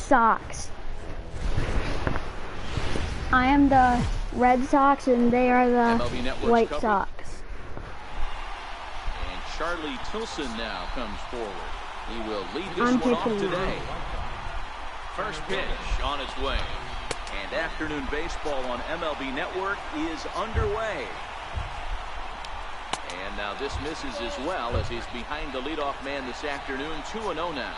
Sox. I am the Red Sox and they are the White Sox. And Charlie Tilson now comes forward. He will lead this one off today. First pitch on its way. And afternoon baseball on MLB Network is underway. And now this misses as well as he's behind the leadoff man this afternoon. 2-0 now.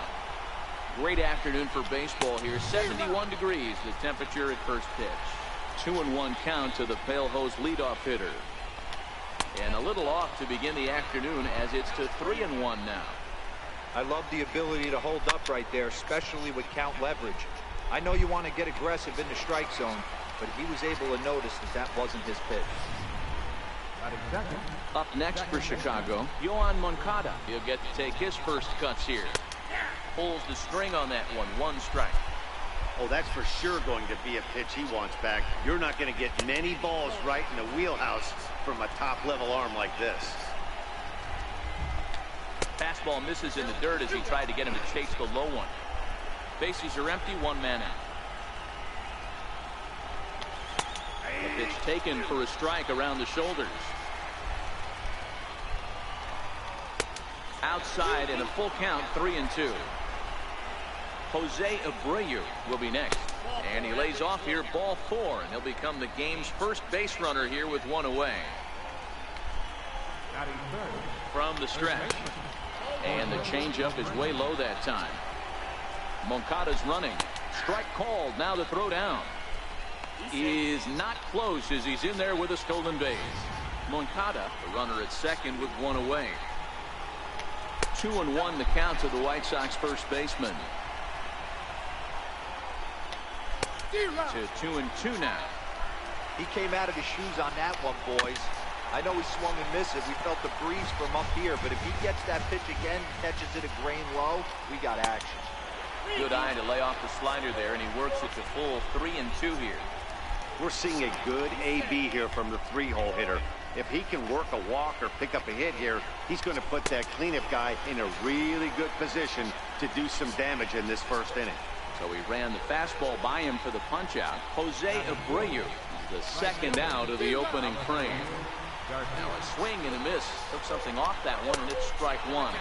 Great afternoon for baseball here. 71 degrees the temperature at first pitch. 2-1 count to the Pale Hose leadoff hitter. And a little off to begin the afternoon as it's to 3-1 now. I love the ability to hold up right there, especially with count leverage. I know you want to get aggressive in the strike zone, but he was able to notice that that wasn't his pitch. Up next for Chicago, Yoan Moncada. He'll get to take his first cuts here. Pulls the string on that one. 1 strike. Oh, that's for sure going to be a pitch he wants back. You're not going to get many balls right in the wheelhouse from a top-level arm like this. Fastball misses in the dirt as he tried to get him to chase the low one. Bases are empty, 1 man out. A pitch taken for a strike around the shoulders. Outside in a full count, 3-2. Jose Abreu will be next. And he lays off here, ball 4, and he'll become the game's first base runner here with 1 away. From the stretch. And the changeup is way low that time. Moncada's running. Strike called. Now the throw down is not close as he's in there with a stolen base. Moncada, the runner at second with 1 away. 2-1 the count to the White Sox first baseman. To 2-2 now. He came out of his shoes on that one, boys. I know he swung and missed it. We felt the breeze from up here, but if he gets that pitch again, catches it a grain low, we got action. Good eye to lay off the slider there, and he works it to full 3-2 here. We're seeing a good AB here from the 3-hole hitter. If he can work a walk or pick up a hit here, he's going to put that cleanup guy in a really good position to do some damage in this first inning. So he ran the fastball by him for the punch out. Jose Abreu, the second out of the opening frame. Now a swing and a miss. Took something off that one, and it's strike 1.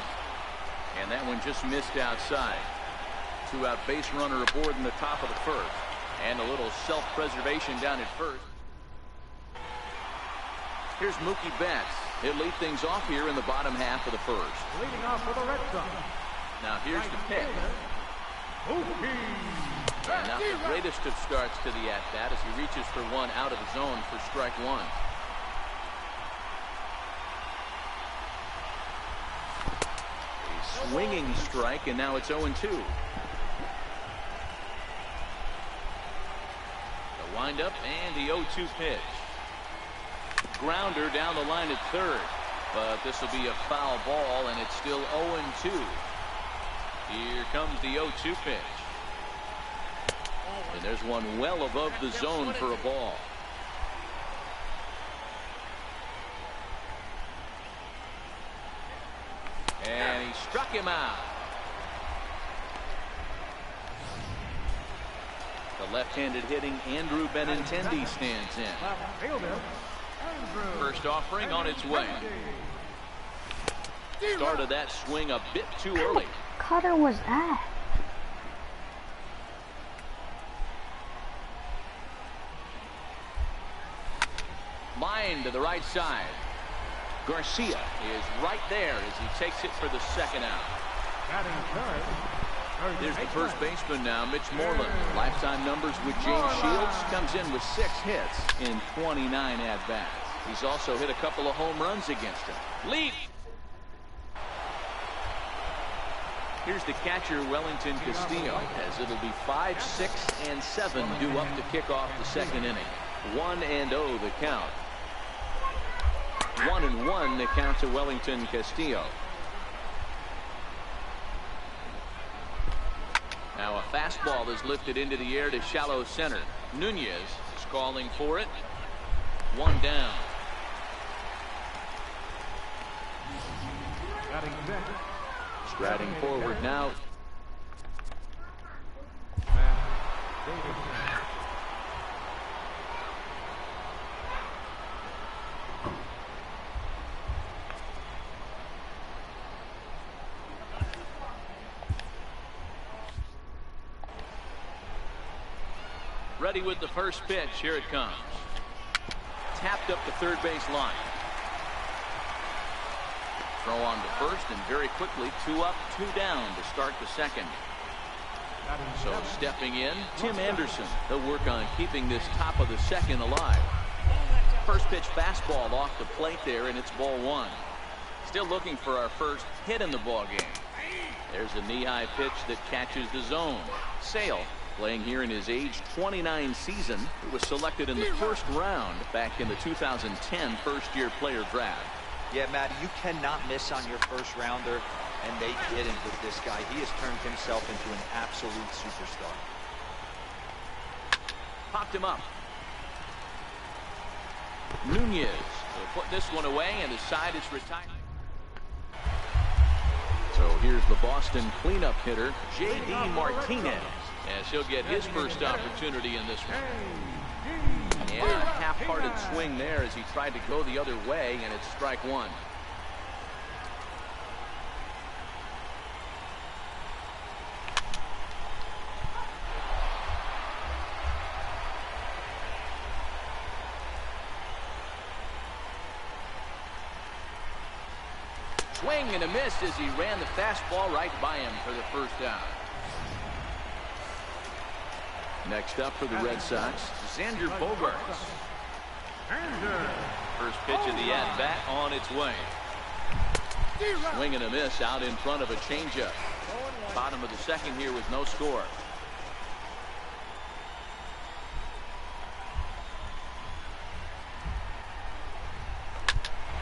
And that one just missed outside. 2-out base runner aboard in the top of the first. And a little self-preservation down at first. Here's Mookie Betts. He'll lead things off here in the bottom half of the first. Leading off for the Red Sox. Now here's the pitch. And not the greatest of starts to the at-bat as he reaches for one out of the zone for strike 1. A swinging strike, and now it's 0-2. The windup and the 0-2 pitch. Grounder down the line at third, but this will be a foul ball, and it's still 0-2. Here comes the 0-2 pitch. And there's one well above the zone for a ball. And he struck him out. The left-handed hitting Andrew Benintendi stands in. First offering on its way. Started that swing a bit too early. Cutter was that? Line to the right side. Garcia is right there as he takes it for the second out. There's the first baseman now, Mitch Moreland. Lifetime numbers with James Shields. Comes in with 6 hits in 29 at-bats. He's also hit a couple of home runs against him. Leap! Here's the catcher, Wellington Castillo, as it'll be 5, 6, and 7 due up to kick off the second inning. 1-0 the count. 1-1 the count to Wellington Castillo. Now a fastball is lifted into the air to shallow center. Nunez is calling for it. 1 down. Striding forward now. Ready with the first pitch. Here it comes. Tapped up the third base line. Throw on to first, and very quickly 2 up, 2 down to start the second. So stepping in, Tim Anderson. He'll work on keeping this top of the second alive. First pitch fastball off the plate there, and it's ball 1. Still looking for our first hit in the ball game. There's a knee-high pitch that catches the zone. Sale, playing here in his age 29 season, who was selected in the first round back in the 2010 first-year player draft. Yeah, Matty, you cannot miss on your first rounder, and they didn't with this guy. He has turned himself into an absolute superstar. Popped him up. Nunez will put this one away, and his side is retired. So here's the Boston cleanup hitter, J.D. Martinez, as he'll get his first opportunity in this one. And a half-hearted swing there as he tried to go the other way, and it's strike 1. Swing and a miss as he ran the fastball right by him for the first down. Next up for the Red Sox, Xander Bogaerts. First pitch of the at-bat on its way. Swing and a miss out in front of a changeup. Bottom of the second here with no score.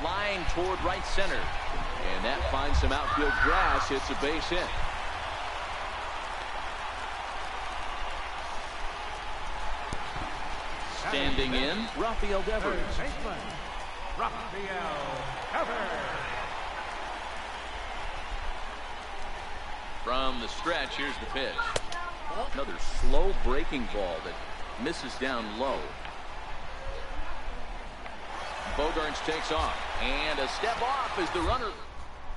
Line toward right center. And that finds some outfield grass. It's a base hit. Standing in, Rafael Devers. From the stretch, here's the pitch. Another slow breaking ball that misses down low. Bogaerts takes off, and a step off as the runner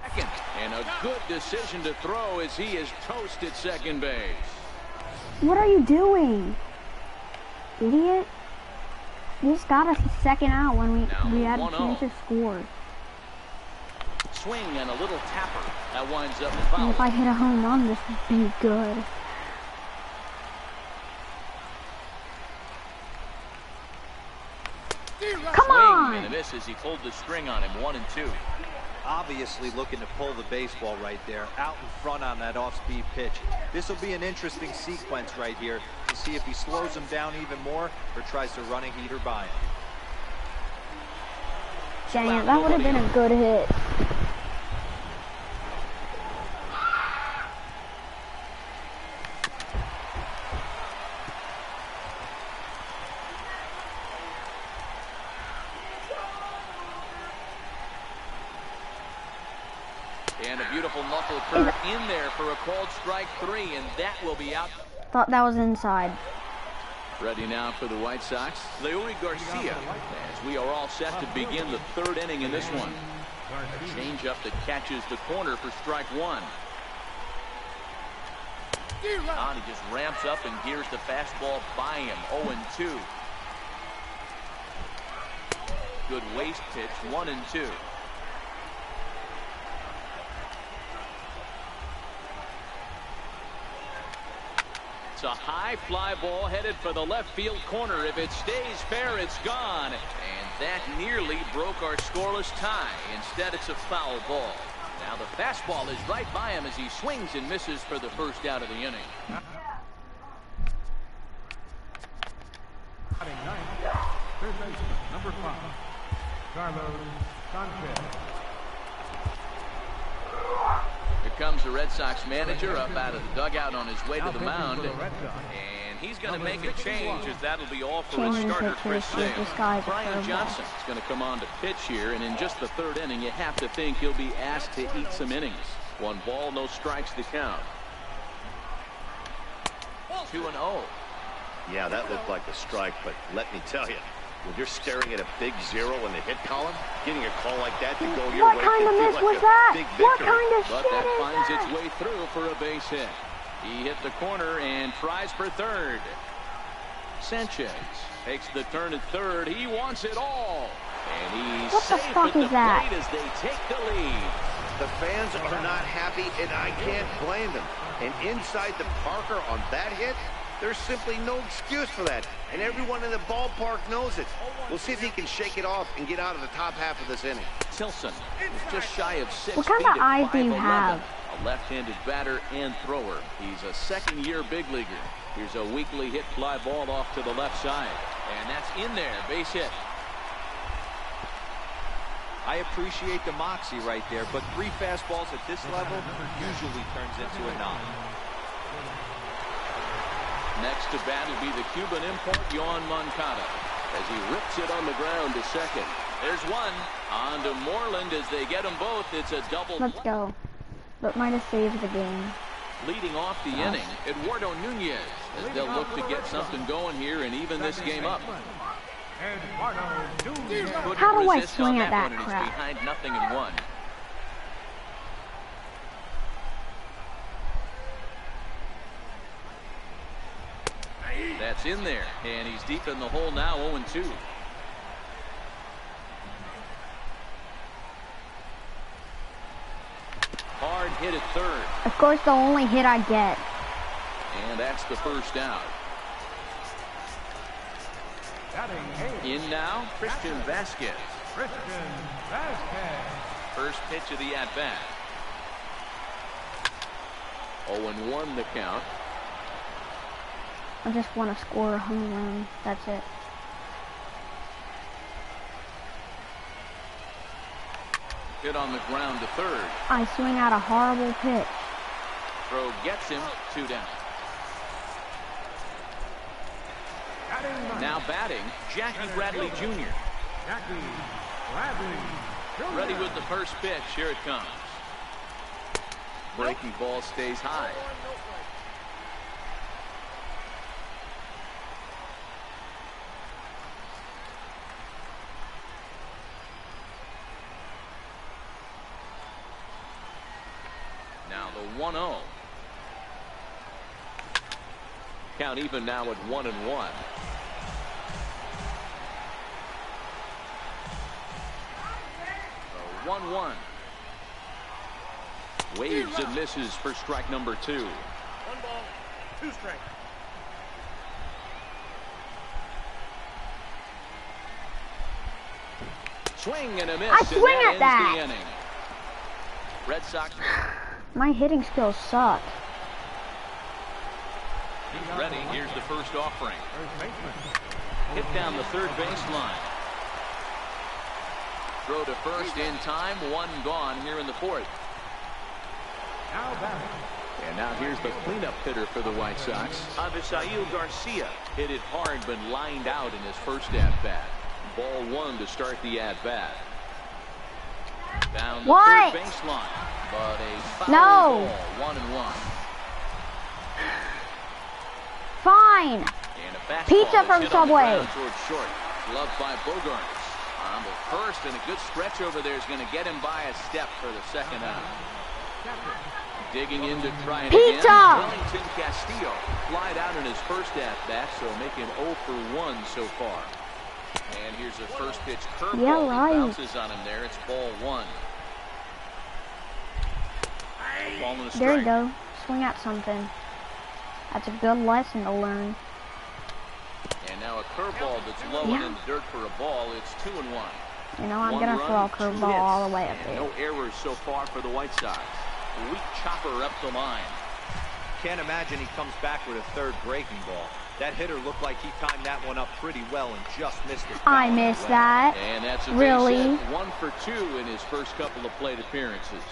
second, and a good decision to throw as he is toast at second base. What are you doing, idiot? We just got a second out when we had a chance to score. Swing and a little tapper that winds up foul. And if I hit a home run, this would be good. Come on! Swing and a miss as he pulled the string on him. 1-2. Obviously looking to pull the baseball right there, out in front on that off-speed pitch. This will be an interesting sequence right here to see if he slows him down even more or tries to run a heater by him. Dang it, that would have been a good hit. And a beautiful knuckle curve in there for a called strike 3, and that will be out. Thought that was inside. Ready now for the White Sox, Leury Garcia, as we are all set to begin the third inning in this one. A change-up that catches the corner for strike 1. On, he just ramps up and gears the fastball by him. 0-2. Good waist pitch. 1-2. It's a high fly ball headed for the left field corner. If it stays fair, it's gone. And that nearly broke our scoreless tie. Instead, it's a foul ball. Now the fastball is right by him as he swings and misses for the first out of the inning. Third baseman, number 5, Carlos Sanchez. Here comes the Red Sox manager up out of the dugout on his way to the mound. And he's going to make a change, as that'll be all for his starter, Chris Sale. Brian Johnson is going to come on to pitch here, and in just the third inning, you have to think he'll be asked to eat some innings. 1 ball, no strikes to count. 2-0. Yeah, that looked like a strike, but let me tell you, when you're staring at a big 0 in the hit column, getting a call like that to go your way What kind of can miss feel like was a that? big What victory. kind of But shit that is finds that? its way through for a base hit. He hit the corner and tries for third. Sanchez takes the turn at third. He wants it all. And he's What the safe fuck at the is that? plate as they take the lead. The fans are not happy, and I can't blame them. And inside the Parker on that hit, there's simply no excuse for that. And everyone in the ballpark knows it. We'll see if he can shake it off and get out of the top half of this inning. Tilson is just shy of 6 What kind feet of at eyes do you 5'11". have? A left-handed batter and thrower. He's a second-year big leaguer. Here's a weakly hit fly ball off to the left side. And that's in there. Base hit. I appreciate the moxie right there, but 3 fastballs at this level usually turns into a knock. Next to bat will be the Cuban import, Yoan Moncada, as he rips it on the ground to second. There's one. On to Moreland as they get them both. It's a double. Let's go. But might have saved the game. Leading off the inning, Eduardo Nunez, as they'll look to get something going here and even this game up. How do I Resist on swing at that one, and he's crap? behind 0-1. That's in there, and he's deep in the hole now, 0-2. Hard hit at third. Of course, the only hit I get. And that's the first out. In now, Christian Vasquez. Christian Vasquez. First pitch of the at-bat. 0-1 the count. I just want to score a home run. That's it. Hit on the ground to third. I swing out a horrible pitch. Throw gets him, 2 down. Now batting, Jackie Bradley Jr. Jackie Bradley Jr. Ready with the first pitch. Here it comes. Breaking ball stays high. Now the 1-0. Count even now at 1-1. 1-1. Waves and misses for strike number 2. 1 ball, 2 strikes. Swing and a miss. I swing at and that. ends the inning. Red Sox My hitting skills suck. ready. Here's the first offering. First baseman. Hit down the third baseline. Throw to first in time. 1 gone here in the 4th. Now batting. And now here's the cleanup hitter for the White Sox. Avisail Garcia hit it hard but lined out in his first at-bat. Ball 1 to start the at-bat. Down the What? third baseline. But a foul No. ball. 1-1. Fine. And a fastball Pizza that's from hit on the Subway. ground towards short. Gloved by Bogarts. On the first, and a good stretch over there is going to get him by a step for the second out. Digging in to try it Pizza! again. Wellington Castillo flied out in his first at-bat, so making 0 for 1 so far. And here's a first pitch curveball. Yeah, That right. bounces on him there. It's ball 1. Ball and a strike. There you go. Swing at something. That's a good lesson to learn. And now a curveball that's low and in the dirt for a ball. It's 2-1. You know, I'm 1 going to run, throw a 2 curveball hits, all the way up and there. no errors so far for the White Sox. Weak chopper up the line. Can't imagine he comes back with a third breaking ball. That hitter looked like he timed that one up pretty well and just missed it. I missed that. And that's a Really? base hit. 1 for 2 in his first couple of plate appearances.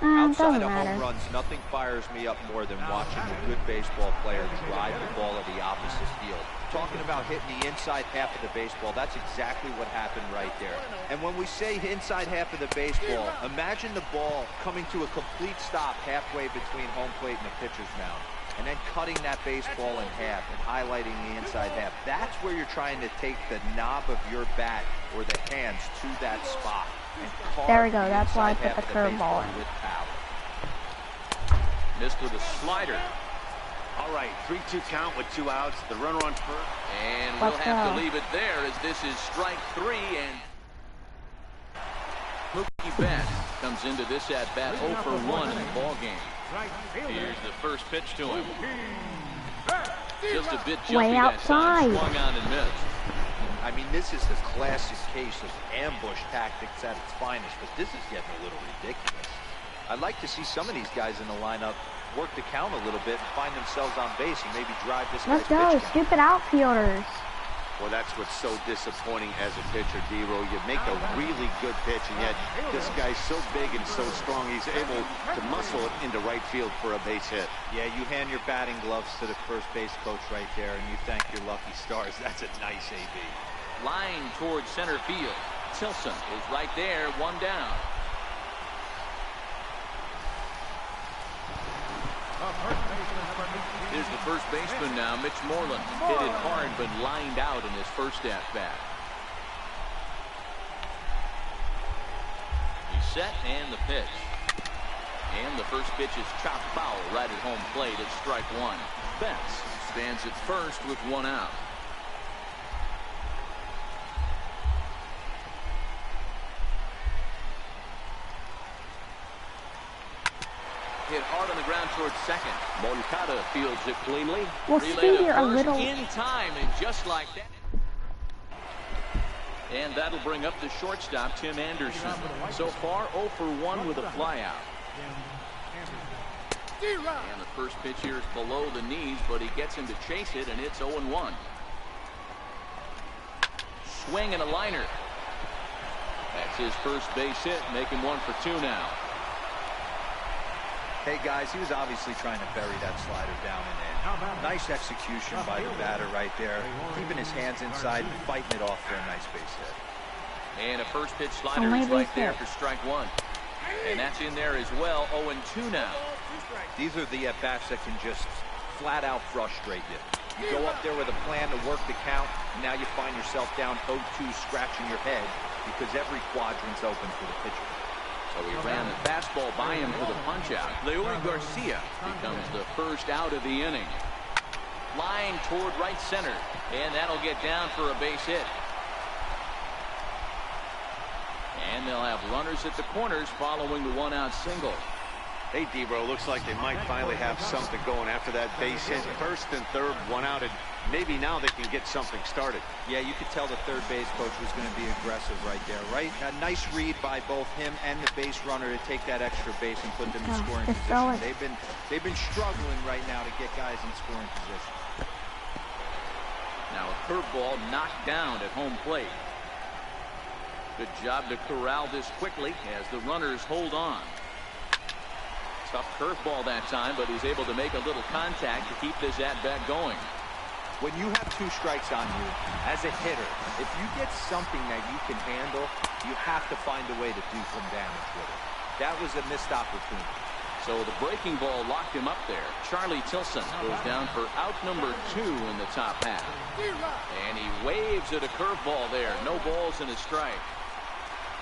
Outside Doesn't of home matter. runs, nothing fires me up more than watching a good baseball player drive the ball at the opposite field. Talking about hitting the inside half of the baseball, that's exactly what happened right there. And when we say inside half of the baseball, imagine the ball coming to a complete stop halfway between home plate and the pitcher's mound. and then cutting that baseball in half and highlighting the inside half. That's where you're trying to take the knob of your bat or the hands to that spot. And there we go. That's why I put the curveball in. With power. Missed with a slider. All right, 3-2 count with 2 outs. The runner on first. And we'll have to leave it there as this is strike 3. And Mookie Betts comes into this at-bat 0 for 1 in the ballgame. Here's the first pitch to him. Just a bit jumpy way outside. That time. Swung on and missed. I mean, this is the classic case of ambush tactics at its finest, but this is getting a little ridiculous. I'd like to see some of these guys in the lineup work the count a little bit and find themselves on base and maybe drive this Let's guy's go, pitch count. stupid outfielders. Well, that's what's so disappointing as a pitcher, D-Roll. You make a really good pitch, and yet this guy's so big and so strong, he's able to muscle it into right field for a base hit. Yeah, you hand your batting gloves to the first base coach right there, and you thank your lucky stars. That's a nice AB. Line towards center field. Tilson is right there, 1 down. Here's the first baseman now, Mitch Moreland. Hit it hard, but lined out in his first at-bat. He's set, and the pitch. And the first pitch is chopped foul right at home plate at strike 1. Betts stands at first with 1 out. Hit hard on the ground towards second. Moncada fields it cleanly. We'll see here a little. In time, and just like that. And that'll bring up the shortstop, Tim Anderson. So far, 0 for 1 with a flyout. And the first pitch here is below the knees, but he gets him to chase it, and it's 0-1. Swing and a liner. That's his first base hit, making 1 for 2 now. Hey guys, he was obviously trying to bury that slider down and in. Nice execution by the batter right there, keeping his hands inside and fighting it off for a nice base hit. And a first pitch slider is right there for strike 1. And that's in there as well. 0-2 now. These are the at-bats that can just flat out frustrate you. You go up there with a plan to work the count, and now you find yourself down 0-2 scratching your head because every quadrant's open for the pitcher. So he ran the fastball by him for the punch-out. Leury Garcia becomes the first out of the inning. Line toward right center, and that'll get down for a base hit. And they'll have runners at the corners following the 1-out single. Hey, D-Bro, looks like they might finally have something going after that base hit. First and third, 1 out, and maybe now they can get something started. Yeah, you could tell the third base coach was going to be aggressive right there, right? A nice read by both him and the base runner to take that extra base and put them in scoring position. They've been struggling right now to get guys in scoring position. Now a curveball knocked down at home plate. Good job to corral this quickly as the runners hold on. Tough curveball that time, but he's able to make a little contact to keep this at-bat going. When you have 2 strikes on you, as a hitter, if you get something that you can handle, you have to find a way to do some damage with it. That was a missed opportunity. So the breaking ball locked him up there. Charlie Tilson goes down for out number 2 in the top half. And he waves at a curveball there. No balls and a strike.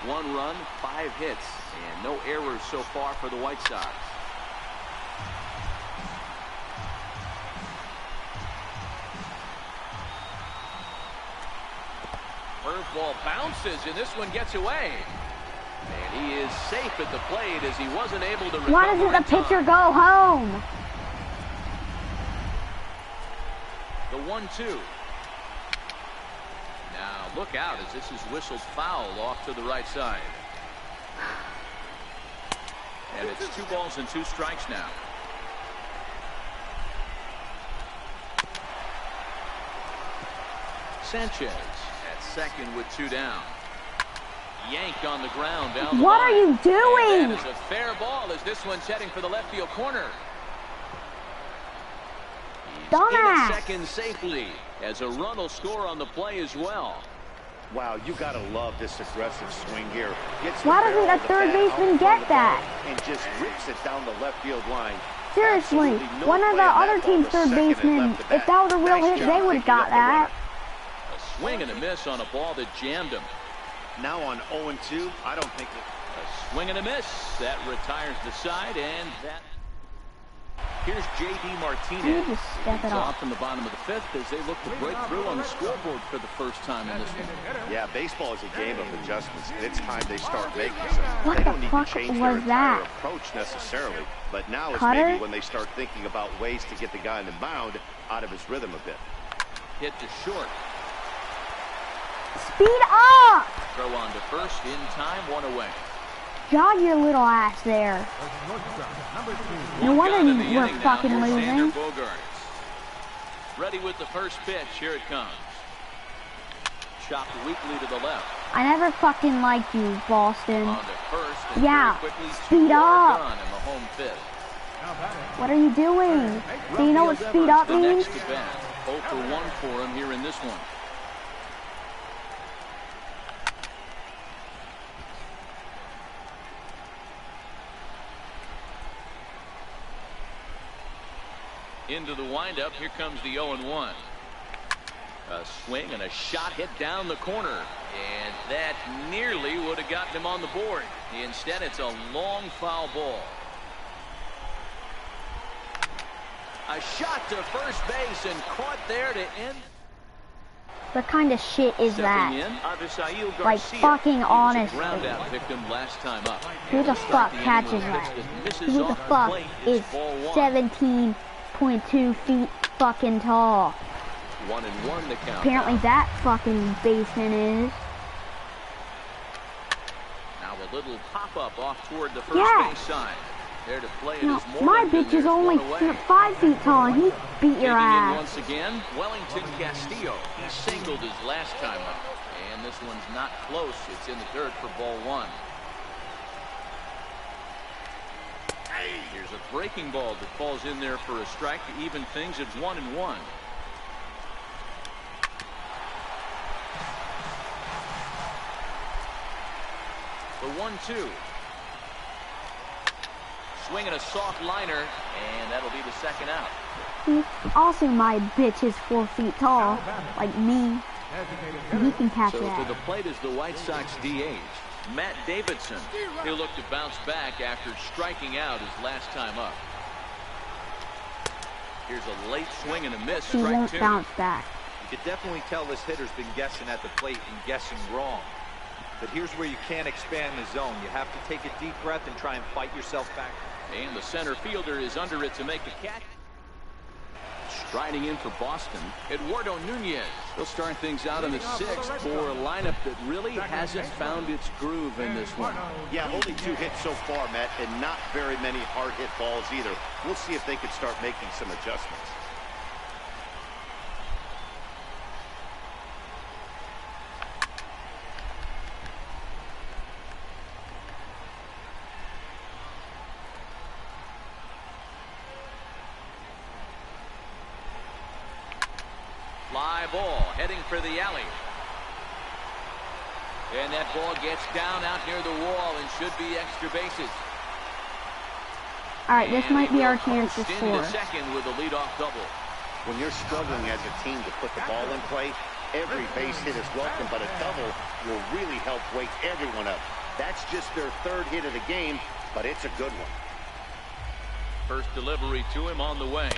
1 run, 5 hits, and no errors so far for the White Sox. Curveball bounces, and this one gets away. And he is safe at the plate as he wasn't able to recover. Why doesn't the pitcher go home? The 1-2. Now look out as this is whistled foul off to the right side. And it's 2 balls and 2 strikes now. Sanchez at second with 2 down. Yanked on the ground down the What line. are you doing? And that is a fair ball as this one's heading for the left field corner. He's in at second safely as a run will score on the play as well. Wow, you gotta love this aggressive swing here. Why doesn't the third baseman get that? And just rips it down the left field line. Seriously, Absolutely no one of play the on other that team's ball. third The second it baseman, left the if that was a bat. real Nice hit, job they would have picking got up the that. A swing and a miss on a ball that jammed him. Now on 0-2, I don't think A swing and a miss. That retires the side, and that. Here's J.D. Martinez. You just step it He's up. off in the bottom of the fifth as they look to break through on the scoreboard for the first time in this one. Yeah, baseball is a game of adjustments, and it's time they start making some. What They the don't need fuck to change was their entire that? approach necessarily, but now is Cutter? maybe when they start thinking about ways to get the guy on the mound out of his rhythm a bit. Hit to short. Speed up! Throw on to first in time, one away. Jog your little ass there. No wonder One gun in the you were inning now fucking for losing. Xander Bogaerts. Ready with the first pitch. Here it comes. Chopped weakly to the left. I never fucking liked you, Boston. On to first. And Yeah, very quickly, speed two more up. done in the home fifth. What are you doing? Do you know what speed up The means? next to bat. 0 for 1 for him here in this one. Into the windup. Here comes the 0-1. A swing and a shot hit down the corner. And that nearly would have gotten him on the board. Instead, it's a long foul ball. A shot to first base and caught there to end. What kind of shit is Stepping that? in, Avisail Garcia. Like, fucking He was a honestly. ground-out victim last time up. Who the fuck Striking catches anyone that? that misses Who the off fuck plate is ball one. 17.2 feet fucking tall? 1-1 to count. Apparently that fucking baseman is. Now a little pop-up off toward the first Yeah. base side. There to play it No, is Moreland, my and bitch is there's only one away. 5 feet tall and he beat your Taking in ass. once again, Wellington Castillo. He singled his last time up. And this one's not close. It's in the dirt for ball one. Here's a breaking ball that falls in there for a strike to even things at 1-1. The 1-2. Swinging a soft liner, and that'll be the second out. Also, my bitch is 4 feet tall, like me. And he can catch So to that. the plate is the White Sox DH, Matt Davidson. He'll look to bounce back after striking out his last time up. Here's a late swing and a miss. He Strike won't two. bounce back. You can definitely tell this hitter's been guessing at the plate and guessing wrong. But here's where you can't expand the zone. You have to take a deep breath and try and fight yourself back. And the center fielder is under it to make the catch. Striding in for Boston, Eduardo Nunez. He'll start things out in the sixth for a lineup that really hasn't found its groove in this one. Yeah, only 2 hits so far, Matt, and not very many hard hit balls either. We'll see if they can start making some adjustments. Fly ball heading for the alley. And that ball gets down out near the wall and should be extra bases. Alright, this And might he be our will chance to coast score. into second with a leadoff double. When you're struggling as a team to put the ball in play, every base hit is welcome, but a double will really help wake everyone up. That's just their 3rd hit of the game, but it's a good one. First delivery to him on the way.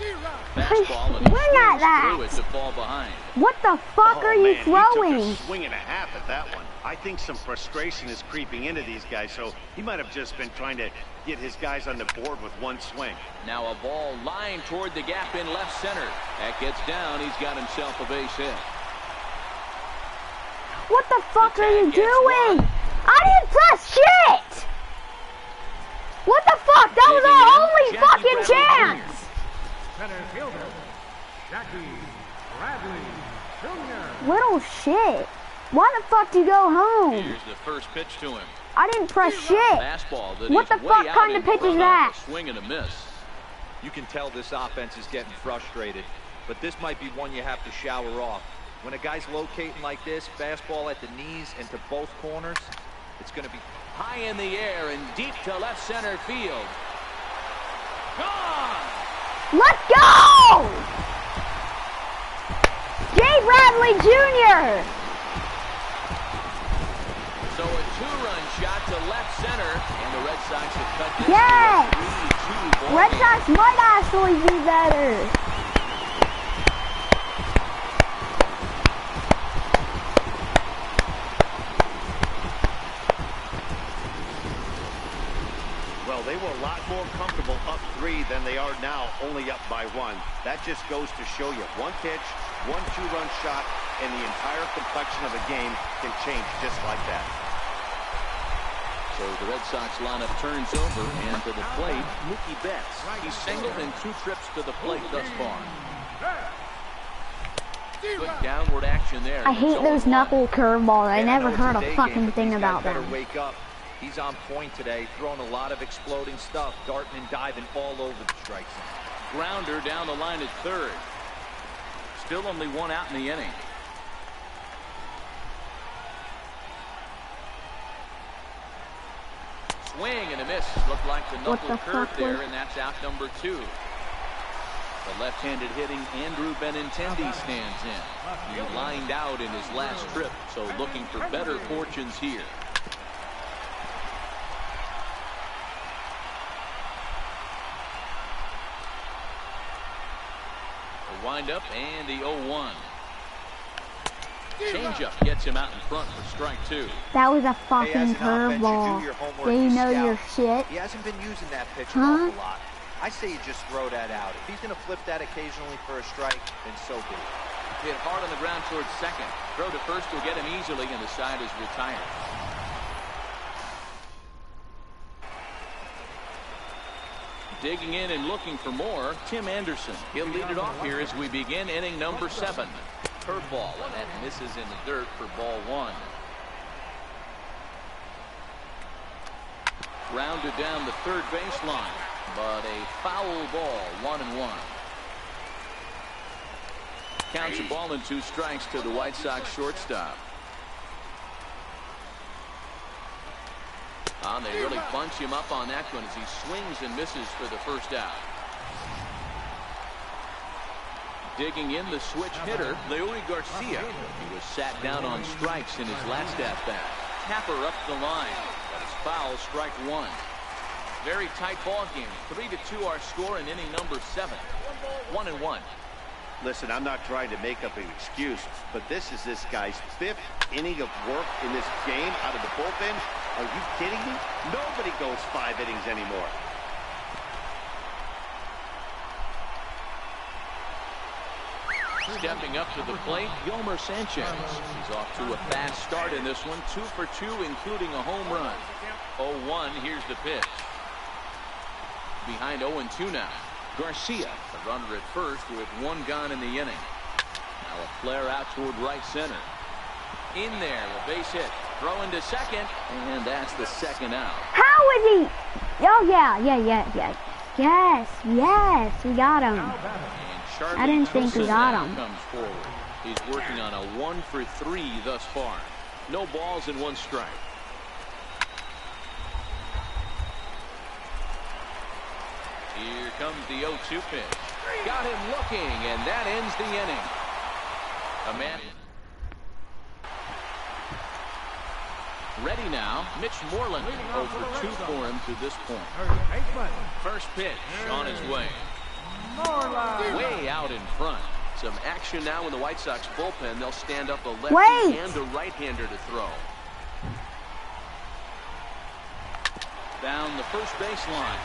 I Fastball and swing at swings that. through it to fall behind. What the fuck Oh, are you man, throwing? He took a swing and a half at that one. I think some frustration is creeping into these guys, so he might have just been trying to get his guys on the board with one swing. Now a ball lined toward the gap in left center. That gets down. He's got himself a base hit. What the fuck The are you tag gets doing? one. I didn't press shit! What the fuck? That was Digging our in, only Jackie fucking Bradley chance! Center fielder, Jackie Bradley Jr. Little shit. Why the fuck do you go home? Here's the first pitch to him. I didn't press shit. Fastball that What is the way fuck out kind in of pitch is front that? A swing and a miss. You can tell this offense is getting frustrated, but this might be one you have to shower off. When a guy's locating like this, fastball at the knees and to both corners, it's going to be High in the air and deep to left center field. Gone! Let's go! Jay Bradley Jr. So a two-run shot to left center, and the Red Sox have cut this Yes! to a 3-2 ball Red game. Sox might actually be better. Well, they were a lot more comfortable up 3 than they are now, only up by 1. That just goes to show you one pitch, one two-run shot, and the entire complexion of a game can change just like that. So the Red Sox lineup turns over, and to the plate, Mookie Betts. He's singled in 2 trips to the plate thus far. Good downward action there. I hate those knuckle curveballs. I never heard a fucking thing about them. them. Wake up. He's on point today, throwing a lot of exploding stuff, darting and diving all over the strike zone. Grounder down the line at third. Still only 1 out in the inning. Swing and a miss. Looked like the knuckle curve there, and that's out number 2. The left-handed hitting Andrew Benintendi stands in. He lined out in his last trip, so looking for better fortunes here. The windup and the 0-1. Changeup gets him out in front for strike 2. That was a fucking curveball. Do you know your shit? He hasn't been using that pitch an awful lot. I say you just throw that out. If he's going to flip that occasionally for a strike, then so be it. Hit hard on the ground towards second. Throw to first will get him easily, and the side is retired. Digging in and looking for more, Tim Anderson. He'll lead it off here as we begin inning number 7. Curveball, and that misses in the dirt for ball 1. Rounded down the third baseline, but a foul ball, 1-1. Counts a ball and 2 strikes to the White Sox shortstop. They really bunch him up on that one as he swings and misses for the first out. Digging in the switch hitter, Leury Garcia. He was sat down on strikes in his last at-bat. Tapper up the line, but it's foul, strike 1. Very tight ball game. 3-2 our score in inning number 7. 1-1. Listen, I'm not trying to make up an excuse, but this is this guy's 5th inning of work in this game out of the bullpen. Are you kidding me? Nobody goes 5 innings anymore. Stepping up to the plate, Yolmer Sanchez. He's off to a fast start in this one. 2 for 2, including a home run. 0-1, here's the pitch. Behind 0-2 now. Garcia, the runner at first with 1 gone in the inning. Now a flare out toward right center. In there, a base hit. Throw into second, and that's the second out. How is he? Oh, yeah. Yes, we got him. I didn't think we got him. Comes forward. He's working on a 1 for 3 thus far. No balls and 1 strike. Here comes the 0-2 pitch. Got him looking, and that ends the inning. A man ready now. Mitch Moreland, 0 for 2 for him to this point. First pitch on his way. Way out in front. Some action now in the White Sox bullpen. They'll stand up a lefty and a right-hander to throw. Down the first baseline.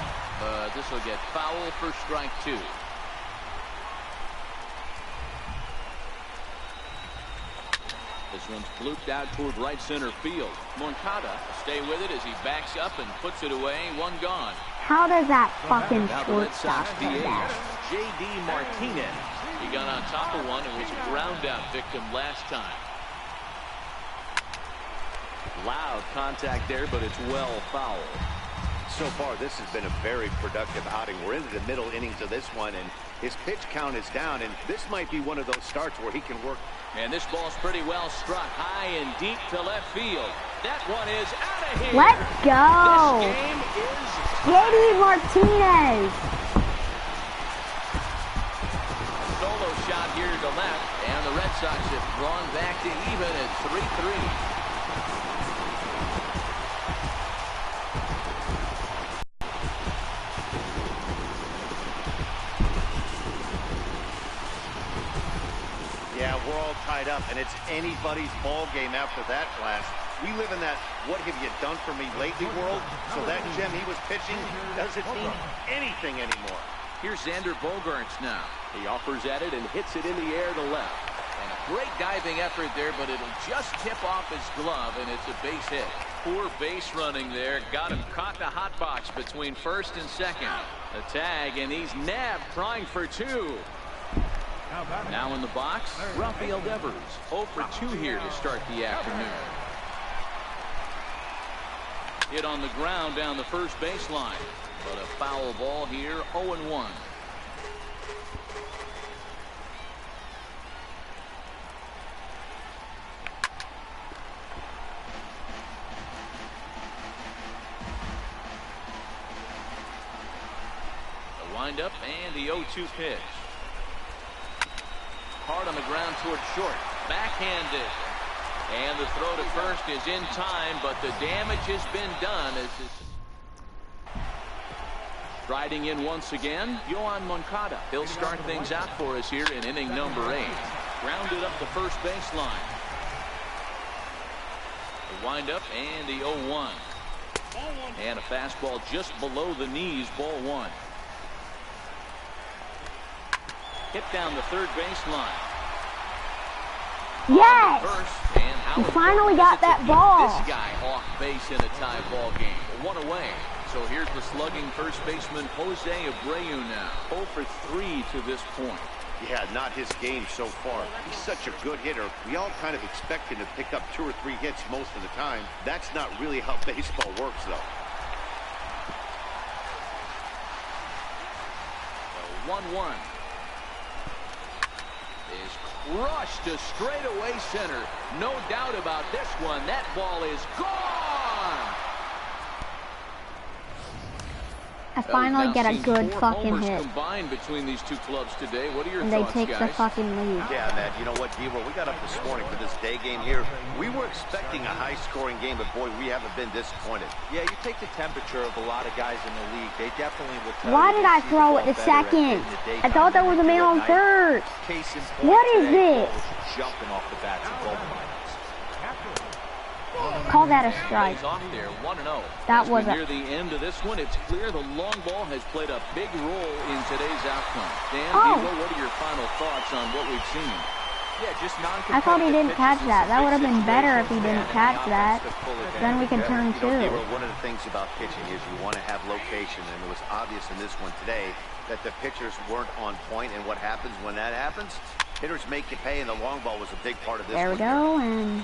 This will get foul for strike 2. This one's blooped out toward right center field. Moncada stay with it as he backs up and puts it away. 1 gone. How does that fucking shortstop do DH that? J.D. Martinez. He got on top of one and was a ground out victim last time. Loud contact there, but it's well foul. So far, this has been a very productive outing. We're into the middle innings of this one, and his pitch count is down, and this might be one of those starts where he can work. And this ball's pretty well struck high and deep to left field. That one is out of here. Let's go. This game is J.D. Martinez. here to left, and the Red Sox have drawn back to even at 3-3. Yeah, we're all tied up, and it's anybody's ball game after that blast. We live in that what have you done for me lately world, so that gem he was pitching doesn't mean anything anymore. Here's Xander Bogaerts now. He offers at it and hits it in the air to left. And a great diving effort there, but it'll just tip off his glove, and it's a base hit. Poor base running there. Got him caught in the hot box between first and second. The tag, and he's nabbed, trying for two. Now in the box, Rafael Devers. 0 for 2 here to start the afternoon. Hit on the ground down the first baseline. But a foul ball here, 0-1. The windup and the 0-2 pitch. Hard on the ground toward short. Backhanded. And the throw to first is in time, but the damage has been done. As it's riding in once again, Yoan Moncada. He'll start things out for us here in inning number 8. Grounded up the first baseline. The windup and the 0-1. And a fastball just below the knees, ball 1. Hit down the third baseline. Yes! First, and how he finally got that ball. This guy off base in a tie ball game. 1 away. So here's the slugging first baseman Jose Abreu now. 0 for 3 to this point. Yeah, not his game so far. He's such a good hitter. We all kind of expect him to pick up 2 or 3 hits most of the time. That's not really how baseball works, though. 1-1. Is crushed to straightaway center. No doubt about this one. That ball is gone. I finally get a good fucking hit. Combined between these two clubs today. What are your and thoughts, they take guys? the fucking lead. Yeah, man. You know what, D-Roll? We got up this morning for this day game here. We were expecting a high-scoring game, but boy, we haven't been disappointed. Yeah, you take the temperature of a lot of guys in the league. They definitely would tell Why you did they I see throw the it ball to better second? in the I daytime thought that was a than man at on night. third. Case in point, What is today, this? balls were jumping off the bats of both lineups. Call that a strike. Off there, 1-0. That As was near the end of this one. It's clear the long ball has played a big role in today's outcome. Dan, Diego, what are your final thoughts on what we've seen? Yeah, just I thought he didn't catch that. That would have been better if he didn't catch that. Then we could turn 2. One of the things about pitching is you want to have location, and it was obvious in this one today that the pitchers weren't on point, and what happens when that happens? Hitters make you pay, and the long ball was a big part of this. There we go, and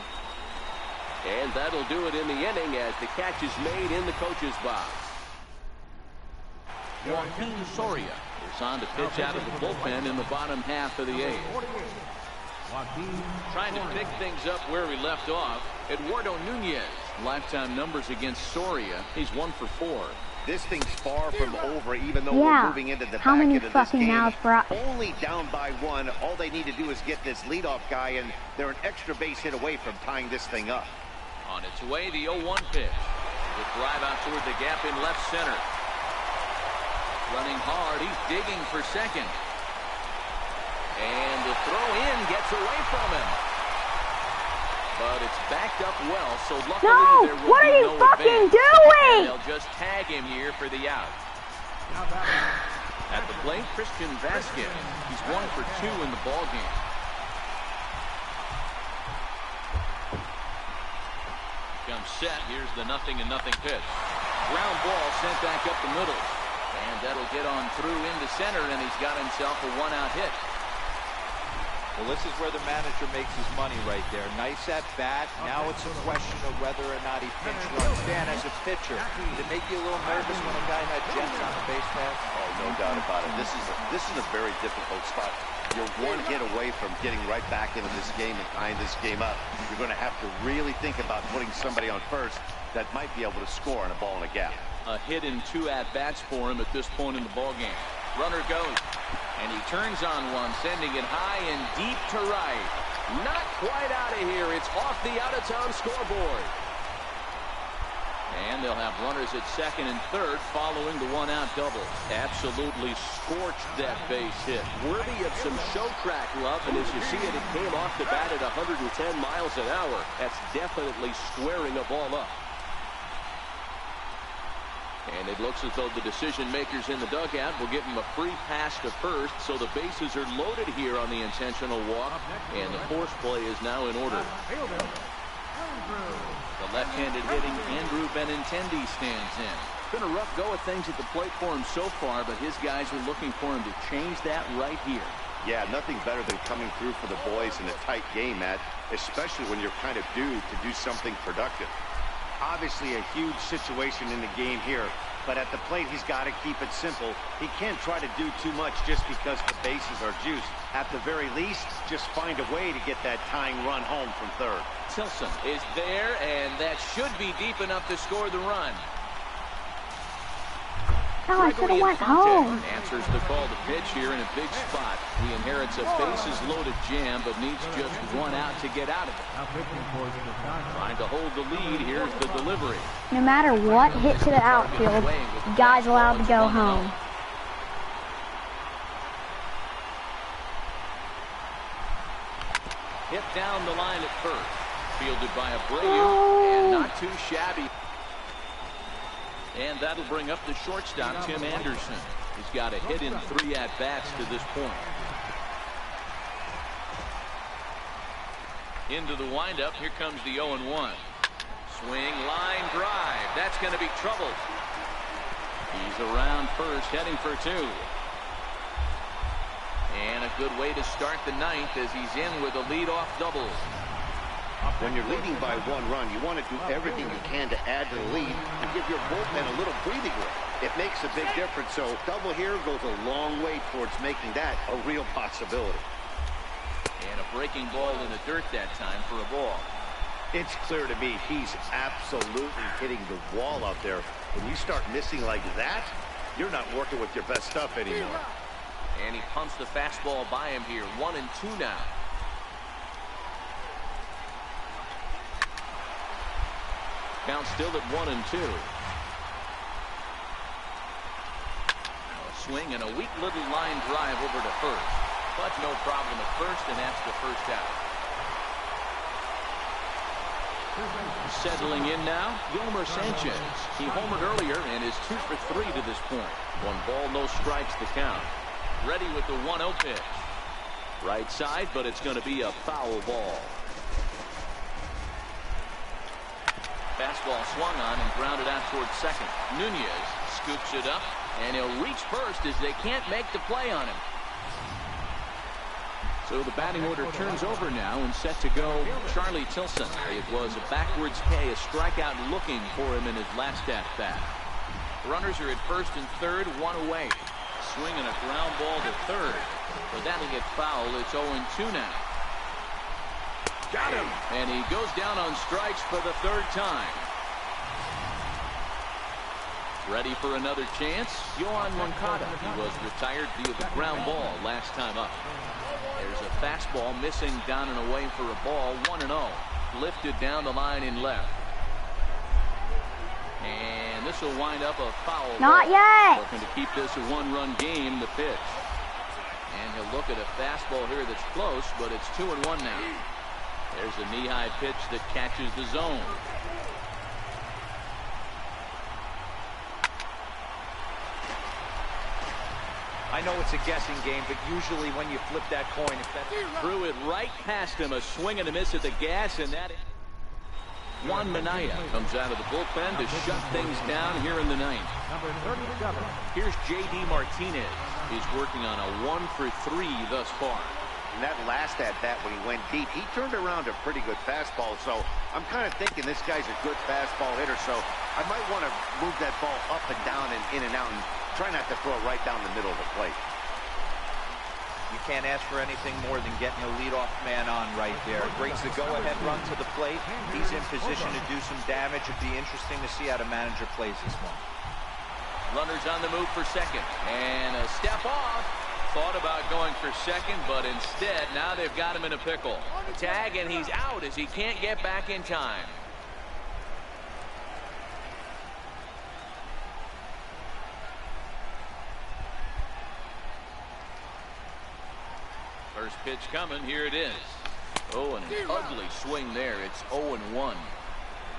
that'll do it in the inning as the catch is made in the coach's box. Joaquin Soria is on to pitch out of the bullpen in the bottom half of the 8th. Trying to pick things up where we left off. Eduardo Nunez, lifetime numbers against Soria. He's 1 for 4. This thing's far from over, even though we're moving into the back end of this game. Only down by 1. All they need to do is get this leadoff guy, and they're an extra base hit away from tying this thing up. On its way, the 0-1 pitch. The drive out toward the gap in left center. Running hard, he's digging for second. And the throw in gets away from him. But it's backed up well, so luckily there will what be are you no fucking advance. doing? And they'll just tag him here for the out. At the plate, Christian Vasquez. He's 1 for 2 in the ball game. Comes set. Here's the 0-0 pitch. Ground ball sent back up the middle. And that'll get on through into center, and he's got himself a 1-out hit. Well, this is where the manager makes his money right there. Nice at bat. Now it's a question of whether or not he pinch runs. Dan, as a pitcher, did it make you a little nervous when a guy had jets on the base pass? Oh, no doubt about it. This is a very difficult spot. You're 1 hit away from getting right back into this game and tying this game up. You're going to have to really think about putting somebody on first that might be able to score on a ball in a gap. A hit in 2 at-bats for him at this point in the ball game. Runner goes. And he turns on one, sending it high and deep to right. Not quite out of here. It's off the out-of-town scoreboard. And they'll have runners at second and third following the one-out double. Absolutely scorched that base hit. Worthy of some show track love, and as you see it, it came off the bat at 110 miles an hour. That's definitely squaring a ball up. And it looks as though the decision makers in the dugout will give him a free pass to first, so the bases are loaded here on the intentional walk, and the force play is now in order. The left-handed hitting Andrew Benintendi stands in. Been a rough go of things at the plate for him so far, but his guys are looking for him to change that right here. Yeah, nothing better than coming through for the boys in a tight game, Matt, especially when you're kind of due to do something productive. Obviously a huge situation in the game here, but at the plate he's got to keep it simple. He can't try to do too much just because the bases are juiced. At the very least, just find a way to get that tying run home from third. Tilson is there, and that should be deep enough to score the run. Oh, I should have went home. Answers the call to pitch here in a big spot. He inherits a bases-loaded jam, but needs just one out to get out of it. Trying to hold the lead. Here's the delivery. No matter what hit to the outfield, the guy's allowed to go home. Hit down the line at first. Fielded by Abreu, and not too shabby. And that'll bring up the shortstop, Tim Anderson. He's got a hit in 3 at-bats to this point. Into the windup. Here comes the 0-1. Swing, line drive. That's going to be trouble. He's around first, heading for 2. And a good way to start the 9th as he's in with a leadoff double. When you're leading by 1 run, you want to do everything you can to add to the lead and give your bullpen a little breathing room. It makes a big difference, so double here goes a long way towards making that a real possibility. And a breaking ball in the dirt that time for a ball. It's clear to me he's absolutely hitting the wall out there. When you start missing like that, you're not working with your best stuff anymore. And he pumps the fastball by him here. 1-2 now. Count still at 1-2. A swing and a weak little line drive over to first. But no problem at first, and that's the first out. Settling in now, Yolmer Sanchez. He homered earlier and is 2 for 3 to this point. 1 ball, no strikes the count. Ready with the 1-0 pitch. Right side, but it's going to be a foul ball. Fastball swung on and grounded out towards second. Nunez scoops it up, and he'll reach first as they can't make the play on him. So the batting order turns over now and set to go Charlie Tilson. It was a backwards K, a strikeout looking for him in his last at-bat. Runners are at first and third, 1 away. Swinging a ground ball to third, but that'll get foul. It's 0-2 now. Got him. And he goes down on strikes for the 3rd time. Ready for another chance? Yoan Moncada. He was retired via the ground ball last time up. There's a fastball missing down and away for a ball. 1-0. Lifted down the line in left. And this will wind up a foul. Not yet. Looking to keep this a 1-run game, the pitch. And he'll look at a fastball here that's close, but it's 2-1 now. There's a knee-high pitch that catches the zone. I know it's a guessing game, but usually when you flip that coin, if that threw it right past him, a swing and a miss at the gas, and that Juan Minaya comes out of the bullpen to shut things down here in the 9th. Number 37. Here's J.D. Martinez. He's working on a 1 for 3 thus far. And that last at-bat when he went deep, he turned around a pretty good fastball. So I'm kind of thinking this guy's a good fastball hitter. So I might want to move that ball up and down and in and out and try not to throw it right down the middle of the plate. You can't ask for anything more than getting a leadoff man on right there. Brings the go-ahead run to the plate. He's in position to do some damage. It'd be interesting to see how the manager plays this one. Runners on the move for second. And a step off. thought about going for second, but instead, now they've got him in a pickle. Tag, and he's out as he can't get back in time. First pitch coming. Here it is. Oh, and an ugly swing there. It's 0-1.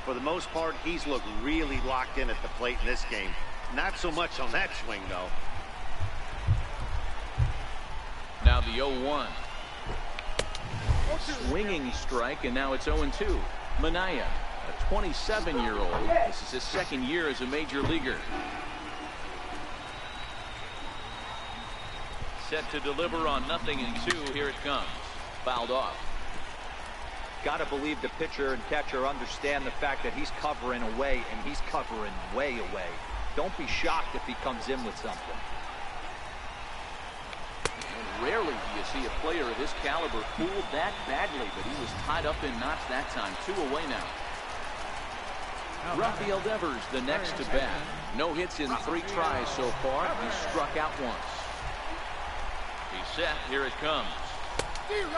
For the most part, he's looked really locked in at the plate in this game. Not so much on that swing, though. Now the 0-1. Swinging strike, and now it's 0-2. Minaya, a 27-year-old. This is his second year as a major leaguer. Set to deliver on 0-2. Here it comes. Fouled off. Got to believe the pitcher and catcher understand the fact that he's covering away, and he's covering way away. Don't be shocked if he comes in with something. And rarely do you see a player of his caliber fooled that badly, but he was tied up in knots that time. 2 away now. Rafael Devers, the next to bat. No hits in 3 tries so far. He's struck out once. He's set. Here it comes.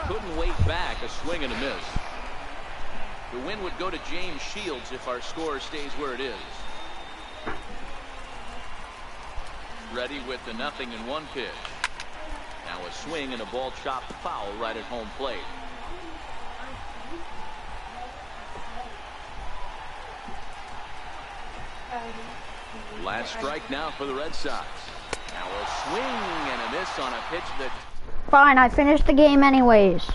Couldn't wait back. A swing and a miss. The win would go to James Shields if our score stays where it is. Ready with the 0-1 pitch. Now a swing and a ball chopped foul right at home plate. Last strike now for the Red Sox. Now a swing and a miss on a pitch that... Fine, I finished the game anyways.